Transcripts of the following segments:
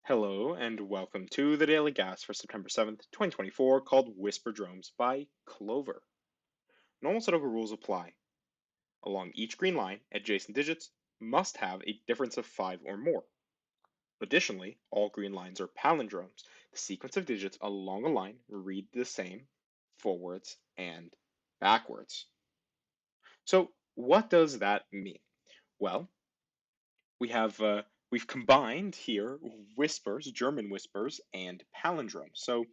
Hello and welcome to the Daily Gas for September 7th, 2024, called Whisper Drones by Clover. Normal Sudoku rules apply. Along each green line, adjacent digits must have a difference of 5 or more. Additionally, all green lines are palindromes. The sequence of digits along a line read the same forwards and backwards. So, what does that mean? Well, we have we've combined here whispers, German whispers, and palindromes. So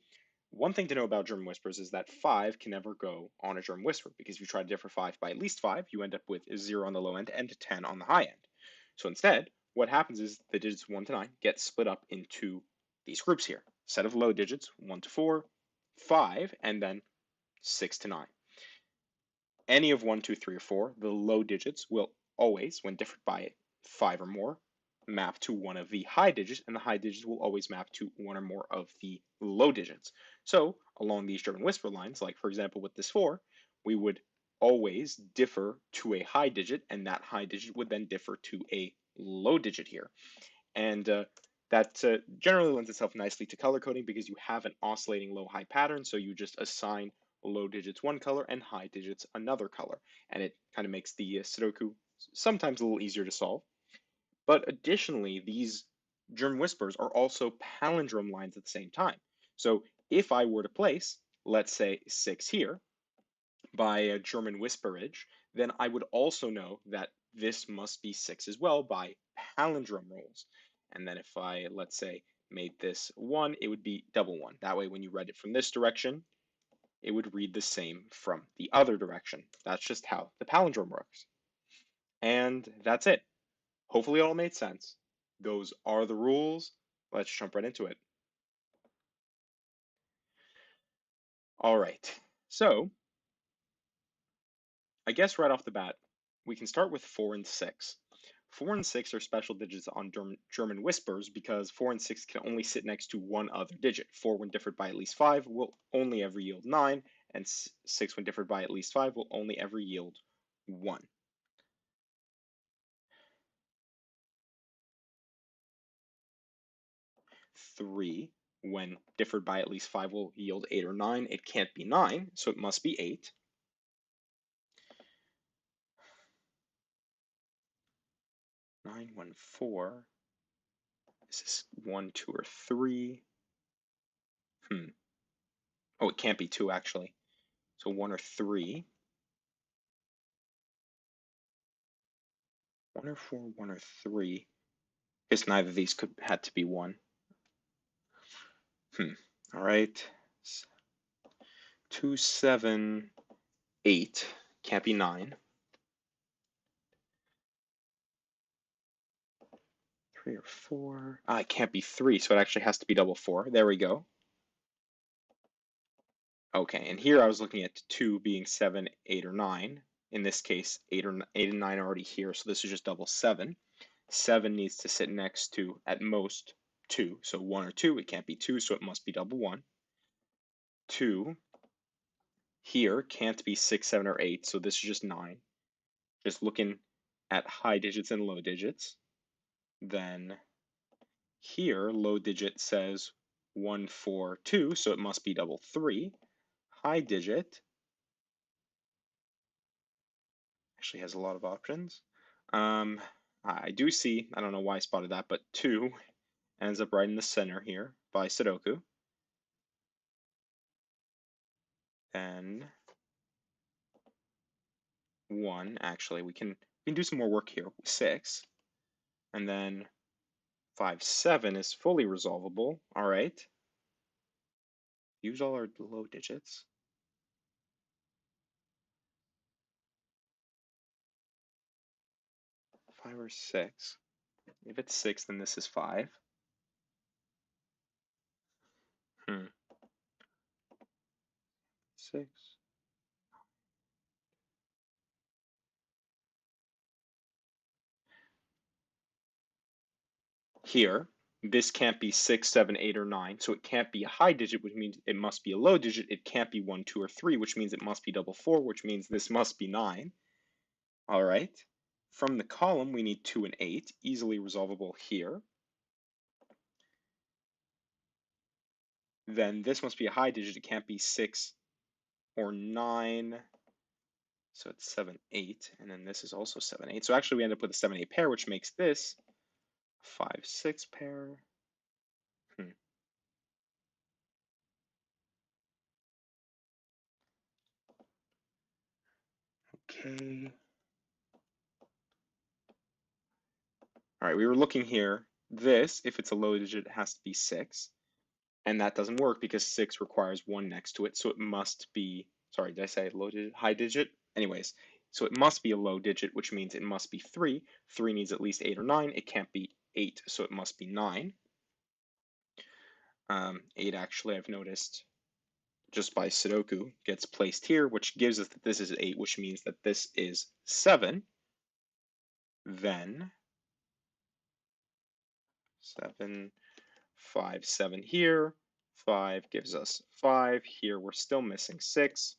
one thing to know about German whispers is that 5 can never go on a German whisper, because if you try to differ 5 by at least 5, you end up with 0 on the low end and 10 on the high end. So instead, what happens is the digits 1 to 9 get split up into these groups here. Set of low digits 1 to 4, 5, and then 6 to 9. Any of 1, 2, 3, or 4, the low digits will always, when differed by 5 or more, map to one of the high digits, and the high digits will always map to one or more of the low digits. So along these German whisper lines, like for example with this 4, we would always differ to a high digit, and that high digit would then differ to a low digit here. And that generally lends itself nicely to color coding, because you have an oscillating low-high pattern, so you just assign low digits one color and high digits another color, and it kind of makes the Sudoku sometimes a little easier to solve. But additionally, these German whispers are also palindrome lines at the same time. So if I were to place, let's say 6 here, by a German whisperage, then I would also know that this must be 6 as well by palindrome rules. And then if I, let's say, made this 1, it would be double 1. That way, when you read it from this direction, it would read the same from the other direction. That's just how the palindrome works. And that's it. Hopefully it all made sense. Those are the rules. Let's jump right into it. All right. So I guess right off the bat, we can start with 4 and 6. 4 and 6 are special digits on German whispers, because 4 and 6 can only sit next to one other digit. 4, when differed by at least 5, will only ever yield 9, and 6, when differed by at least 5, will only ever yield 1. Three, when differed by at least 5, will yield 8 or 9. It can't be 9, so it must be 8. 9, 1, 4. Is this 1, 2, or 3? Oh, it can't be 2, actually. So 1 or 3. 1 or 4, 1 or 3. I guess neither of these had to be 1. All right. 2, 7, 8. Can't be 9. 3 or 4. It can't be 3, so it actually has to be double 4. There we go. Okay, and here I was looking at 2 being 7, 8, or 9. In this case, 8 and 9 are already here, so this is just double 7. 7 needs to sit next to, at most, 2. So 1 or 2, it can't be 2, so it must be double 1. 2 here can't be 6, 7, or 8, so this is just 9. Just looking at high digits and low digits. Then here, low digit says 1, 4, 2, so it must be double 3. High digit actually has a lot of options. I do see, I don't know why I spotted that, but 2 ends up right in the center here by Sudoku. Then 1, actually, we can do some more work here. 6, and then 5, 7 is fully resolvable. All right. Use all our low digits. 5 or 6. If it's 6, then this is 5. 6. Here, this can't be 6, 7, 8, or 9, so it can't be a high digit, which means it must be a low digit. It can't be 1, 2, or 3, which means it must be double 4, which means this must be 9. All right. From the column, we need 2 and 8, easily resolvable here. then this must be a high digit. It can't be 6 or 9. So it's 7, 8, and then this is also 7, 8. So actually we end up with a 7, 8 pair, which makes this 5, 6 pair. Okay. All right, we were looking here. This, if it's a low digit, has to be 6. And that doesn't work because 6 requires 1 next to it. So it must be, sorry, did I say low digit, high digit? Anyways, so it must be a low digit, which means it must be 3. 3 needs at least 8 or 9. It can't be 8, so it must be 9. 8 actually, I've noticed, just by Sudoku, gets placed here, which gives us that this is 8, which means that this is 7. Then 7, 5, 7 here. 5 gives us 5. Here we're still missing 6.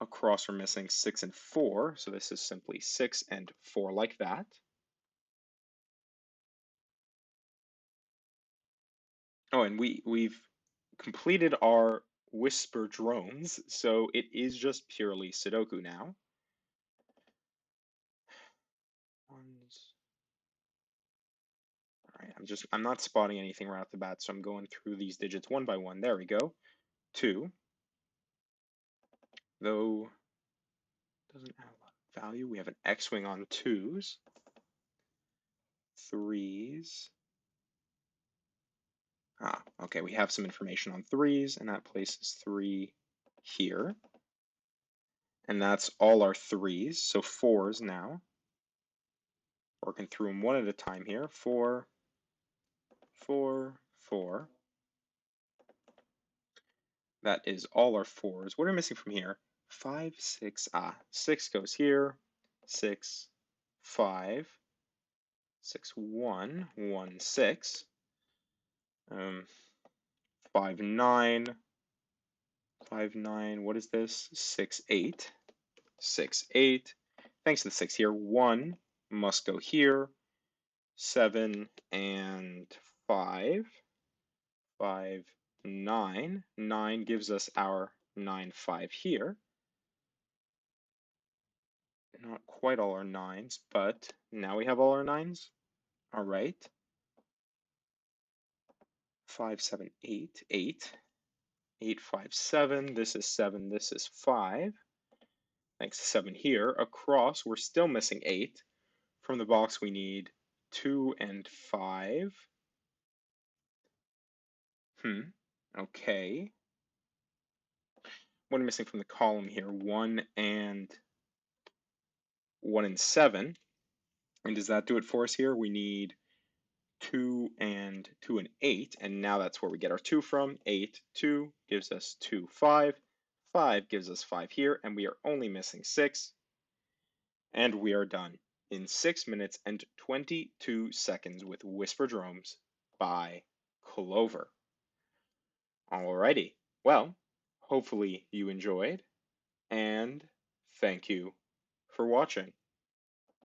Across we're missing 6 and 4, so this is simply 6 and 4 like that. Oh, and we've completed our whisper drones, so it is just purely Sudoku now. Ones. All right, I'm not spotting anything right off the bat, so I'm going through these digits one by one. There we go. 2, though doesn't have a lot of value. We have an X-wing on 2s, 3s. Ah, okay, we have some information on 3s, and that places 3 here. And that's all our 3s, so 4s now. Working through them one at a time here. 4, 4, 4. That is all our 4s. What are we missing from here? 5, 6. 6 goes here. 6, 5, 6, 1, 1, 6. 5, 9. 5, 9. What is this? 6, 8. 6, 8. Thanks to the 6 here. 1 must go here. 7 and 5. 5, 9. 9 gives us our 9, 5 here. Not quite all our 9s, but now we have all our 9s. All right. 5, 7, 8, 8. 8, 5, 7. This is 7. This is 5. Thanks to 7 here. Across, we're still missing 8. From the box, we need 2 and 5. Okay. What are we missing from the column here? 1 and 7. And does that do it for us here? We need 2 and 8. And now that's where we get our 2 from. 8, 2 gives us 2, 5. 5 gives us 5 here. And we are only missing 6. And we are done in 6 minutes and 22 seconds with Whisper Drones by Clover. Alrighty. Well, hopefully you enjoyed. And thank you for watching.